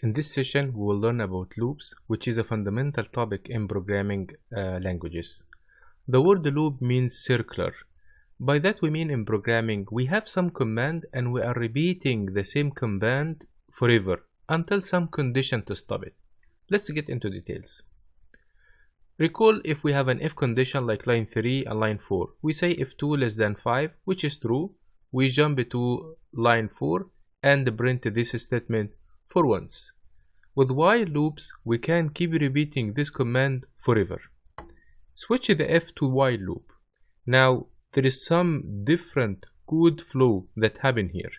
In this session, we will learn about loops, which is a fundamental topic in programming languages. The word loop means circular. By that we mean in programming, we have some command and we are repeating the same command forever until some condition to stop it. Let's get into details. Recall if we have an if condition like line 3 and line 4. We say if 2 less than 5, which is true. We jump to line 4 and print this statement for once. With while loops, we can keep repeating this command forever. Switch the if to while loop. Now, there is some different code flow that happen here.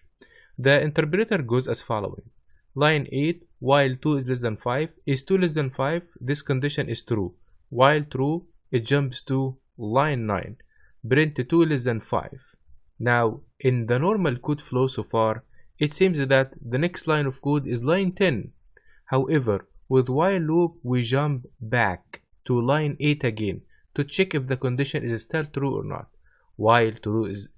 The interpreter goes as following. Line 8, while 2 is less than 5, is 2 less than 5, this condition is true. While true, it jumps to line 9, print 2 less than 5. Now, in the normal code flow so far, it seems that the next line of code is line 10. However, with while loop, we jump back to line 8 again to check if the condition is still true or not. While 2 is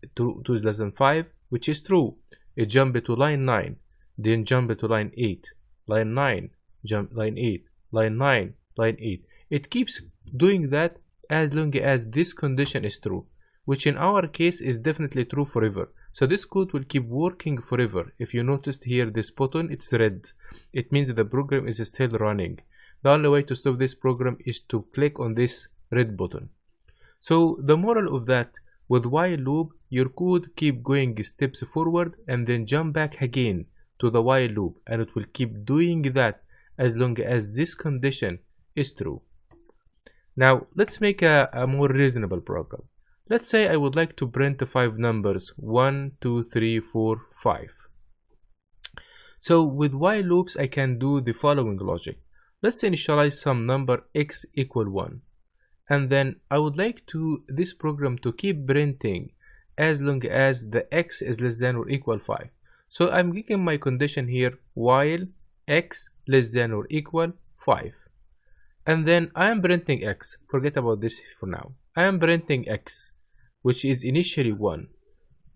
less than 5, which is true, it jumps to line 9, then jump to line 8, line 9, jump line 8, line 9, line 8. It keeps doing that as long as this condition is true, which in our case is definitely true forever. So this code will keep working forever. If you noticed here this button, it's red. It means the program is still running. The only way to stop this program is to click on this red button. So the moral of that, with while loop, your code keep going steps forward and then jump back again to the while loop, and it will keep doing that as long as this condition is true. Now let's make a more reasonable program. Let's say I would like to print 5 numbers 1, 2, 3, 4, 5. So with while loops I can do the following logic. Let's initialize some number x equal 1, and then I would like this program to keep printing as long as the x is less than or equal 5. So I'm giving my condition here while x less than or equal 5. And then I am printing x. Forget about this for now. I am printing x, which is initially 1.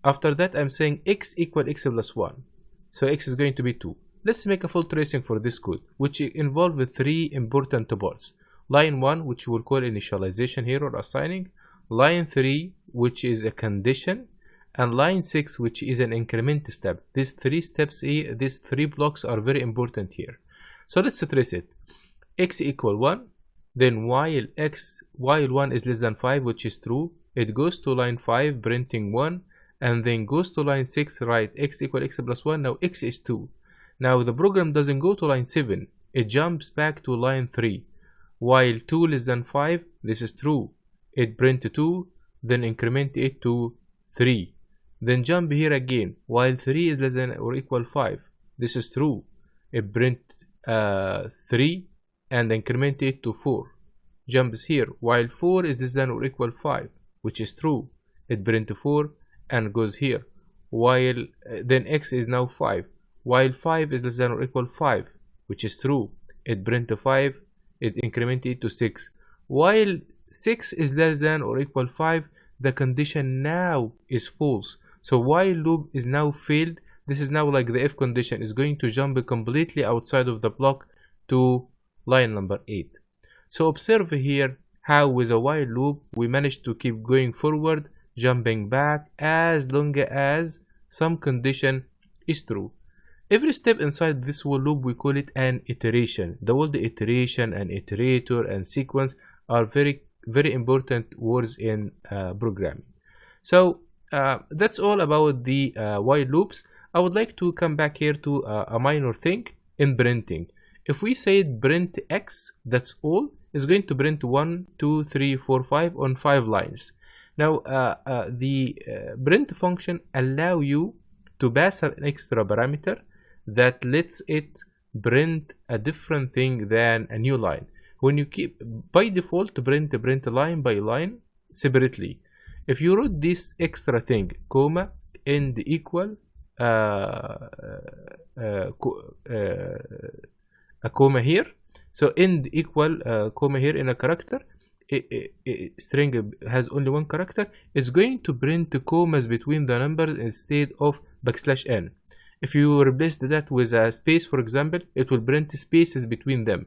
After that, I'm saying x equal x plus 1. So x is going to be 2. Let's make a full tracing for this code, which involves 3 important tuples. Line 1, which we'll call initialization here or assigning. Line 3, which is a condition. And line 6, which is an increment step. These 3 steps, these 3 blocks are very important here. So let's trace it. X equal 1. Then while 1 is less than 5, which is true, it goes to line 5 printing 1, and then goes to line 6, write x equal x plus 1. Now x is 2. Now the program doesn't go to line 7, it jumps back to line 3. While 2 less than 5, this is true, it print 2, then increment it to 3. Then jump here again, while 3 is less than or equal 5, this is true, it print 3 and increment it to 4. Jumps here, while 4 is less than or equal 5, which is true, it print 4 and goes here. While then x is now 5, while 5 is less than or equal 5, which is true, it print 5, it increment it to 6. While 6 is less than or equal 5, the condition now is false. So while loop is now failed. This is now like the if condition is going to jump completely outside of the block to line number 8. So observe here how with a while loop we managed to keep going forward, jumping back as long as some condition is true. Every step inside this while loop we call it an iteration. The word iteration and iterator and sequence are very important words in programming. So that's all about the while loops. I would like to come back here to a minor thing in printing. If we say print x, that's all, is going to print 1, 2, 3, 4, 5 on 5 lines. Now the print function allow you to pass an extra parameter that lets it print a different thing than a new line. When you keep by default to print line by line separately. If you wrote this extra thing, comma, end equal a comma here, so end equal comma here in a character, string has only one character, it's going to print commas between the numbers instead of \n. If you replace that with a space, for example, it will print spaces between them.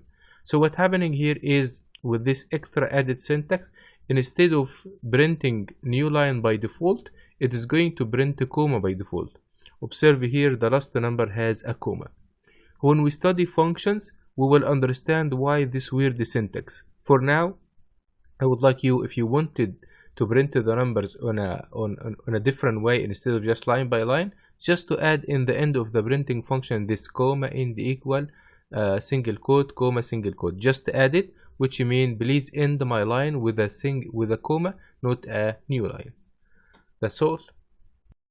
So what's happening here is, with this extra added syntax, instead of printing new line by default, it is going to print a comma by default. Observe here, the last number has a comma. When we study functions, we will understand why this weird syntax. For now, I would like you, if you wanted to print the numbers on a different way instead of just line by line, just to add in the end of the printing function this comma end equal single quote comma single quote. Just add it, which means please end my line with a comma, not a new line. That's all.